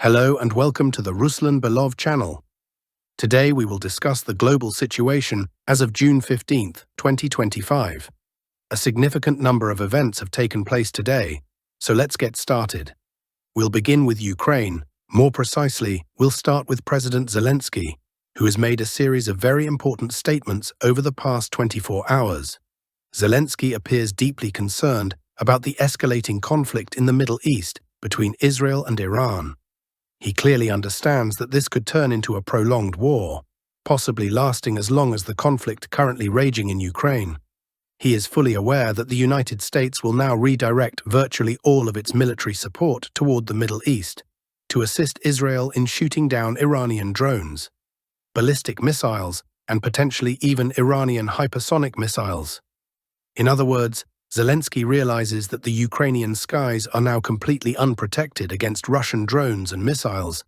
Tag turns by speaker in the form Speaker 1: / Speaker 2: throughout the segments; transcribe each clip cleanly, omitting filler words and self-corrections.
Speaker 1: Hello and welcome to the Ruslan Belov channel. Today we will discuss the global situation as of June 15, 2025. A significant number of events have taken place today, so let's get started. We'll begin with Ukraine. More precisely, we'll start with President Zelensky, who has made a series of very important statements over the past 24 hours. Zelensky appears deeply concerned about the escalating conflict in the Middle East between Israel and Iran. He clearly understands that this could turn into a prolonged war, possibly lasting as long as the conflict currently raging in Ukraine. He is fully aware that the United States will now redirect virtually all of its military support toward the Middle East to assist Israel in shooting down Iranian drones, ballistic missiles, and potentially even Iranian hypersonic missiles. In other words, Zelensky realizes that the Ukrainian skies are now completely unprotected against Russian drones and missiles,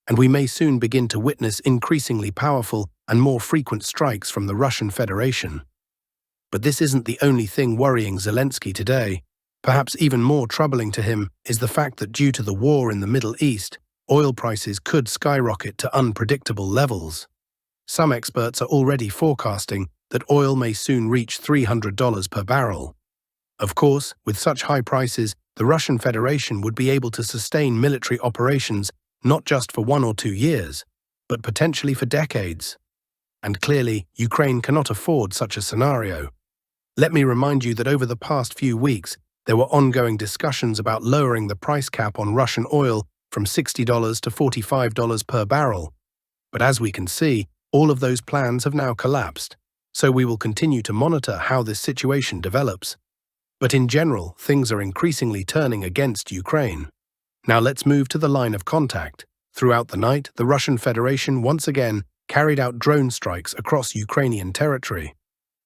Speaker 1: and we may soon begin to witness increasingly powerful and more frequent strikes from the Russian Federation. But this isn't the only thing worrying Zelensky today. Perhaps even more troubling to him is the fact that due to the war in the Middle East, oil prices could skyrocket to unpredictable levels. Some experts are already forecasting that oil may soon reach $300 per barrel. Of course, with such high prices, the Russian Federation would be able to sustain military operations not just for 1 or 2 years, but potentially for decades. And clearly, Ukraine cannot afford such a scenario. Let me remind you that over the past few weeks, there were ongoing discussions about lowering the price cap on Russian oil from $60 to $45 per barrel. But as we can see, all of those plans have now collapsed, so we will continue to monitor how this situation develops. But in general, things are increasingly turning against Ukraine. Now let's move to the line of contact. Throughout the night, the Russian Federation once again carried out drone strikes across Ukrainian territory.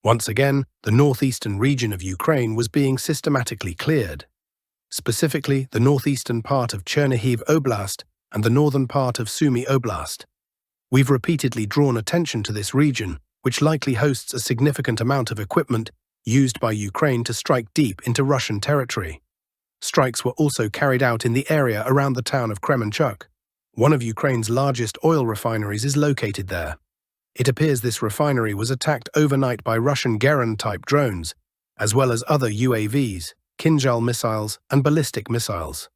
Speaker 1: Once again, the northeastern region of Ukraine was being systematically cleared. Specifically, the northeastern part of Chernihiv Oblast and the northern part of Sumy Oblast. We've repeatedly drawn attention to this region, which likely hosts a significant amount of equipment used by Ukraine to strike deep into Russian territory. Strikes were also carried out in the area around the town of Kremenchuk. One of Ukraine's largest oil refineries is located there. It appears this refinery was attacked overnight by Russian Geran-type drones, as well as other UAVs, Kinzhal missiles, and ballistic missiles.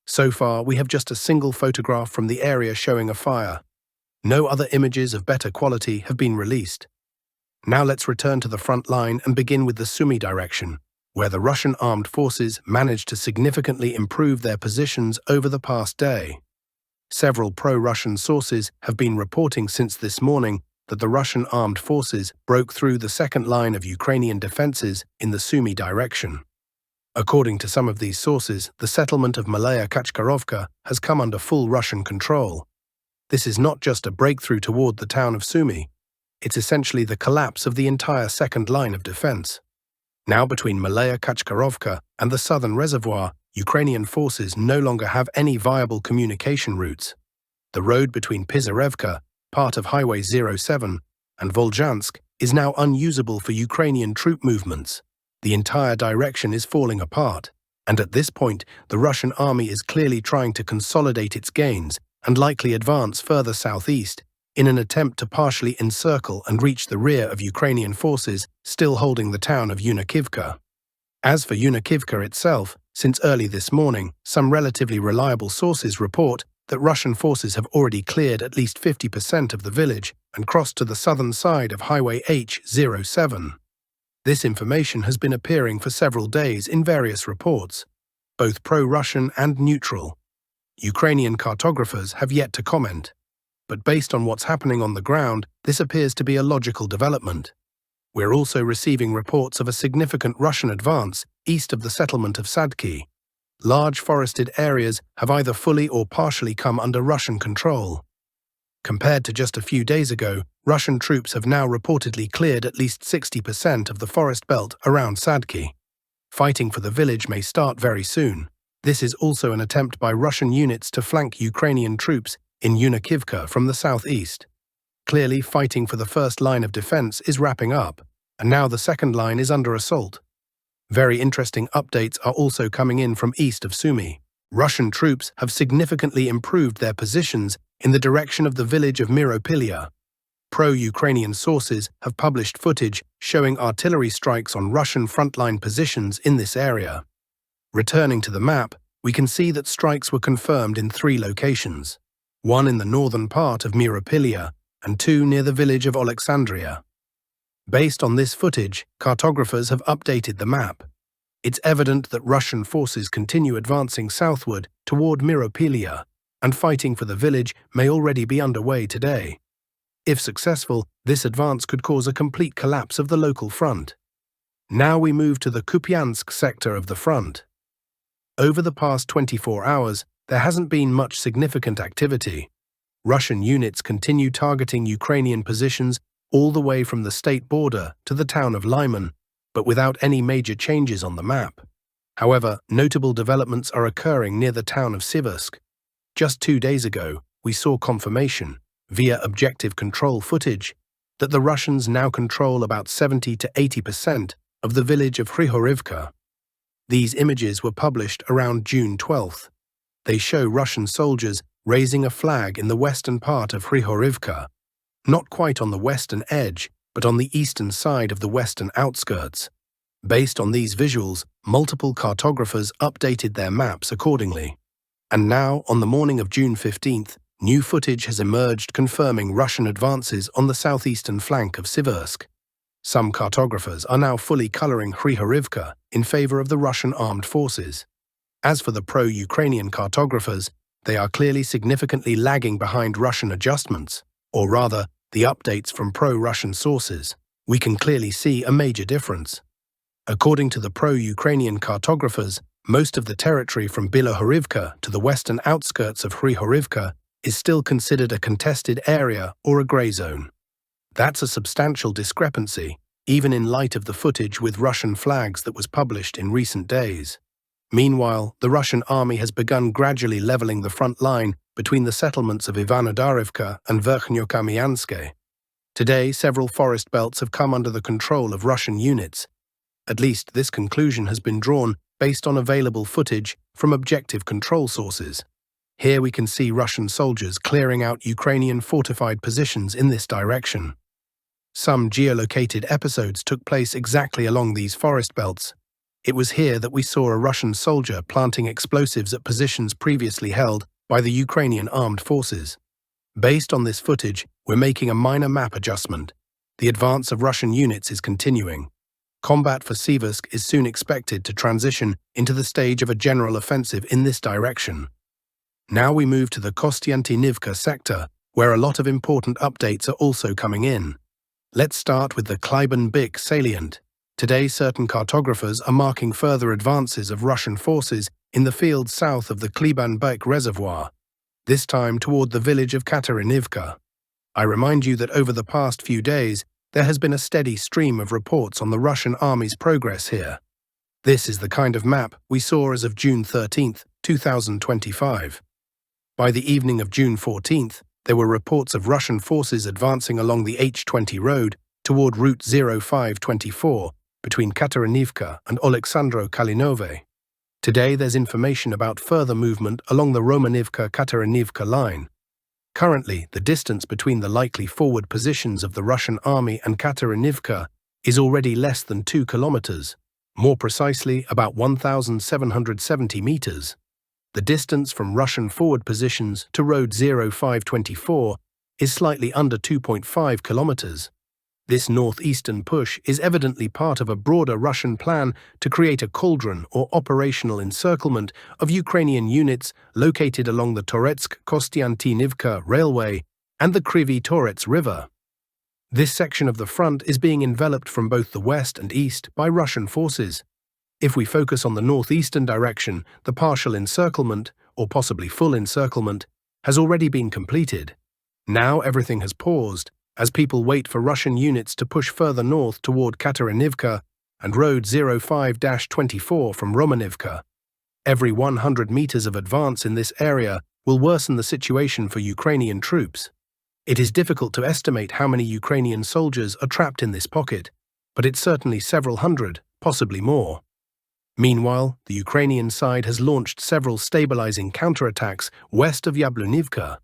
Speaker 1: So far, we have just a single photograph from the area showing a fire. No other images of better quality have been released. Now let's return to the front line and begin with the Sumy direction, where the Russian armed forces managed to significantly improve their positions over the past day. Several pro-Russian sources have been reporting since this morning that the Russian armed forces broke through the second line of Ukrainian defenses in the Sumy direction. According to some of these sources, the settlement of Malaya Kachkarovka has come under full Russian control. This is not just a breakthrough toward the town of Sumy. It's essentially the collapse of the entire second line of defense. Now between Malaya Kachkarovka and the southern reservoir, Ukrainian forces no longer have any viable communication routes. The road between Pizarevka, part of Highway 07, and Volzhansk is now unusable for Ukrainian troop movements. The entire direction is falling apart, and at this point, the Russian army is clearly trying to consolidate its gains and likely advance further southeast, in an attempt to partially encircle and reach the rear of Ukrainian forces still holding the town of Unikivka. As for Unikivka itself, since early this morning, some relatively reliable sources report that Russian forces have already cleared at least 50% of the village and crossed to the southern side of Highway H07. This information has been appearing for several days in various reports, both pro-Russian and neutral. Ukrainian cartographers have yet to comment. But based on what's happening on the ground, this appears to be a logical development. We're also receiving reports of a significant Russian advance east of the settlement of Sadki. Large forested areas have either fully or partially come under Russian control. Compared to just a few days ago, Russian troops have now reportedly cleared at least 60% of the forest belt around Sadki. Fighting for the village may start very soon. This is also an attempt by Russian units to flank Ukrainian troops in Unikivka from the southeast. Clearly, fighting for the first line of defense is wrapping up, and now the second line is under assault. Very interesting updates are also coming in from east of Sumy. Russian troops have significantly improved their positions in the direction of the village of Myropilya. Pro-Ukrainian sources have published footage showing artillery strikes on Russian frontline positions in this area. Returning to the map, we can see that strikes were confirmed in 3 locations, one in the northern part of Myropilya and 2 near the village of Alexandria. Based on this footage, cartographers have updated the map. It's evident that Russian forces continue advancing southward toward Myropilya, and fighting for the village may already be underway today. If successful, this advance could cause a complete collapse of the local front. Now we move to the Kupiansk sector of the front. Over the past 24 hours, there hasn't been much significant activity. Russian units continue targeting Ukrainian positions all the way from the state border to the town of Lyman, but without any major changes on the map. However, notable developments are occurring near the town of Civk. Just 2 days ago, we saw confirmation, via objective control footage, that the Russians now control about 70 to 80% of the village of Hrihorivka. These images were published around June 12th. They show Russian soldiers raising a flag in the western part of Hrihorivka, not quite on the western edge, but on the eastern side of the western outskirts. Based on these visuals, multiple cartographers updated their maps accordingly. And now, on the morning of June 15th, new footage has emerged confirming Russian advances on the southeastern flank of Civk. Some cartographers are now fully coloring Hrihorivka in favor of the Russian armed forces. As for the pro-Ukrainian cartographers, they are clearly significantly lagging behind Russian adjustments, or rather, the updates from pro-Russian sources. We can clearly see a major difference. According to the pro-Ukrainian cartographers, most of the territory from Bilohorivka to the western outskirts of Hrihorivka is still considered a contested area or a grey zone. That's a substantial discrepancy, even in light of the footage with Russian flags that was published in recent days. Meanwhile, the Russian army has begun gradually leveling the front line between the settlements of Ivanodarivka and Verkhnyokamyanske. Today, several forest belts have come under the control of Russian units. At least this conclusion has been drawn based on available footage from objective control sources. Here we can see Russian soldiers clearing out Ukrainian fortified positions in this direction. Some geolocated episodes took place exactly along these forest belts. It was here that we saw a Russian soldier planting explosives at positions previously held by the Ukrainian armed forces. Based on this footage, we're making a minor map adjustment. The advance of Russian units is continuing. Combat for Civk is soon expected to transition into the stage of a general offensive in this direction. Now we move to the Costantiivka sector, where a lot of important updates are also coming in. Let's start with the Klyban-Byk salient. Today, certain cartographers are marking further advances of Russian forces in the fields south of the Klyban-Byk reservoir, this time toward the village of Kateryniivka. I remind you that over the past few days, there has been a steady stream of reports on the Russian army's progress here. This is the kind of map we saw as of June 13, 2025. By the evening of June 14th, there were reports of Russian forces advancing along the H20 road toward Route 0524 between Kateryniivka and Oleksandro-Kalinove. Today there's information about further movement along the Romanivka-Kateryniivka line. Currently, the distance between the likely forward positions of the Russian army and Kateryniivka is already less than 2 kilometers, more precisely about 1,770 meters. The distance from Russian forward positions to Road 0524 is slightly under 2.5 kilometers. This northeastern push is evidently part of a broader Russian plan to create a cauldron or operational encirclement of Ukrainian units located along the Toretsk-Kostiantinivka railway and the Kryvyi Torets River. This section of the front is being enveloped from both the west and east by Russian forces. If we focus on the northeastern direction, the partial encirclement, or possibly full encirclement, has already been completed. Now everything has paused, as people wait for Russian units to push further north toward Kateryniivka and Road 05-24 from Romanivka. Every 100 meters of advance in this area will worsen the situation for Ukrainian troops. It is difficult to estimate how many Ukrainian soldiers are trapped in this pocket, but it's certainly several hundred, possibly more. Meanwhile, the Ukrainian side has launched several stabilizing counterattacks west of Yablonivka.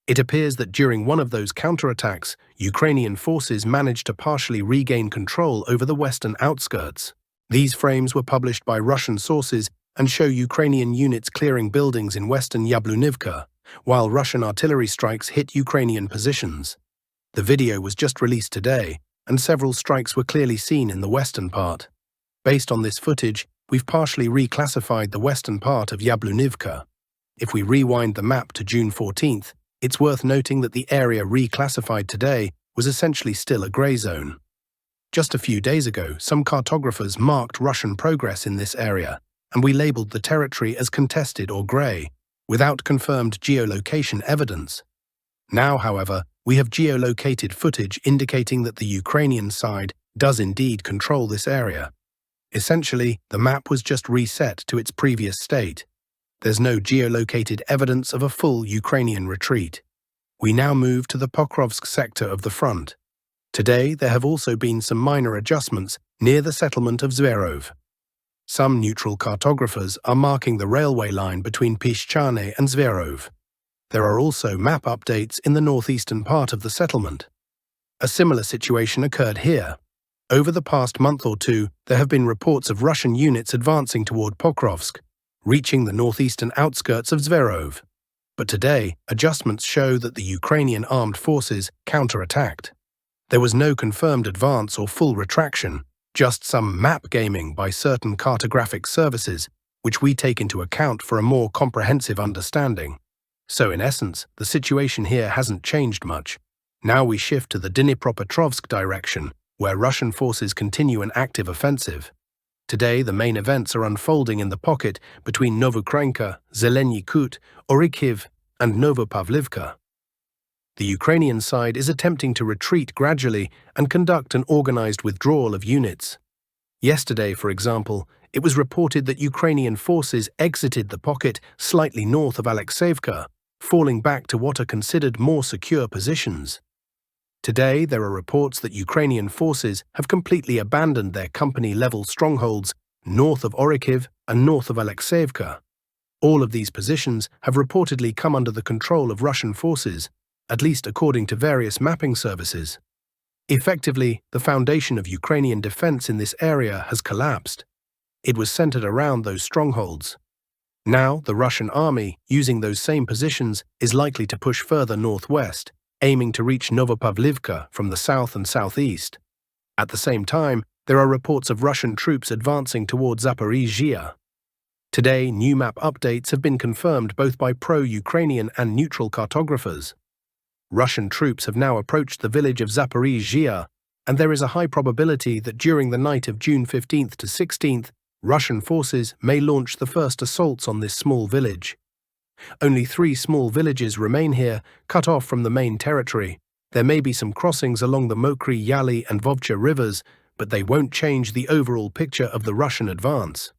Speaker 1: It appears that during one of those counterattacks, Ukrainian forces managed to partially regain control over the western outskirts. These frames were published by Russian sources and show Ukrainian units clearing buildings in western Yablonivka, while Russian artillery strikes hit Ukrainian positions. The video was just released today, and several strikes were clearly seen in the western part. Based on this footage, we've partially reclassified the western part of Yablonivka. If we rewind the map to June 14th, it's worth noting that the area reclassified today was essentially still a grey zone. Just a few days ago, some cartographers marked Russian progress in this area, and we labelled the territory as contested or grey, without confirmed geolocation evidence. Now, however, we have geolocated footage indicating that the Ukrainian side does indeed control this area. Essentially, the map was just reset to its previous state. There's no geolocated evidence of a full Ukrainian retreat. We now move to the Pokrovsk sector of the front. Today, there have also been some minor adjustments near the settlement of Zverov. Some neutral cartographers are marking the railway line between Pishchane and Zverov. There are also map updates in the northeastern part of the settlement. A similar situation occurred here. Over the past month or two, there have been reports of Russian units advancing toward Pokrovsk, reaching the northeastern outskirts of Zverov. But today, adjustments show that the Ukrainian armed forces counterattacked. There was no confirmed advance or full retraction, just some map gaming by certain cartographic services, which we take into account for a more comprehensive understanding. So in essence, the situation here hasn't changed much. Now we shift to the Dnipropetrovsk direction, where Russian forces continue an active offensive. Today, the main events are unfolding in the pocket between Novokranka, Zelensky Kut, Orikhiv, and Novopavlivka. The Ukrainian side is attempting to retreat gradually and conduct an organized withdrawal of units. Yesterday, for example, it was reported that Ukrainian forces exited the pocket slightly north of Alexeyevka, falling back to what are considered more secure positions. Today, there are reports that Ukrainian forces have completely abandoned their company-level strongholds north of Orikhiv and north of Alexeyevka. All of these positions have reportedly come under the control of Russian forces, at least according to various mapping services. Effectively, the foundation of Ukrainian defense in this area has collapsed. It was centered around those strongholds. Now, the Russian army, using those same positions, is likely to push further northwest, aiming to reach Novopavlivka from the south and southeast. At the same time, there are reports of Russian troops advancing towards Zaporizhzhia. Today, new map updates have been confirmed both by pro-Ukrainian and neutral cartographers. Russian troops have now approached the village of Zaporizhzhia, and there is a high probability that during the night of June 15th to 16th, Russian forces may launch the first assaults on this small village. Only 3 small villages remain here, cut off from the main territory. There may be some crossings along the Mokry, Yali, and Vovcha rivers, but they won't change the overall picture of the Russian advance.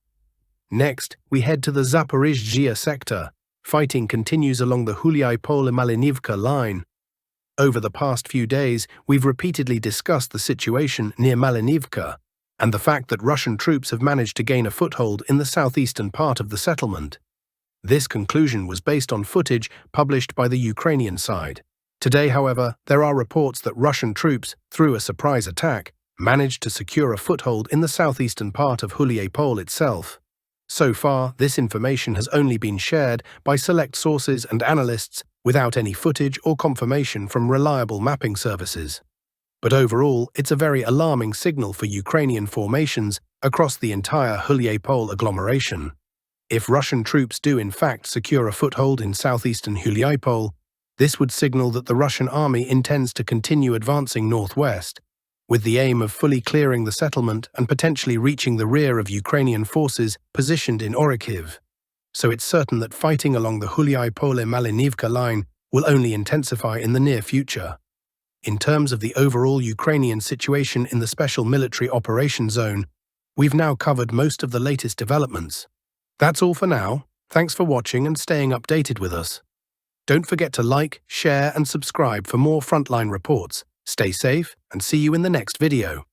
Speaker 1: Next, we head to the Zaporizhzhia sector. Fighting continues along the Hulyai-Pole-Malinivka line. Over the past few days, we've repeatedly discussed the situation near Malinivka, and the fact that Russian troops have managed to gain a foothold in the southeastern part of the settlement. This conclusion was based on footage published by the Ukrainian side. Today, however, there are reports that Russian troops, through a surprise attack, managed to secure a foothold in the southeastern part of Hulyai-Pole itself. So far, this information has only been shared by select sources and analysts without any footage or confirmation from reliable mapping services. But overall, it's a very alarming signal for Ukrainian formations across the entire Hulyai-Pole agglomeration. If Russian troops do in fact secure a foothold in southeastern Hulyai-Pole, this would signal that the Russian army intends to continue advancing northwest, with the aim of fully clearing the settlement and potentially reaching the rear of Ukrainian forces positioned in Orikhiv. So it's certain that fighting along the Hulyai-Pole-Malinivka line will only intensify in the near future. In terms of the overall Ukrainian situation in the Special Military Operations Zone, we've now covered most of the latest developments. That's all for now. Thanks for watching and staying updated with us. Don't forget to like, share, and subscribe for more frontline reports. Stay safe and see you in the next video.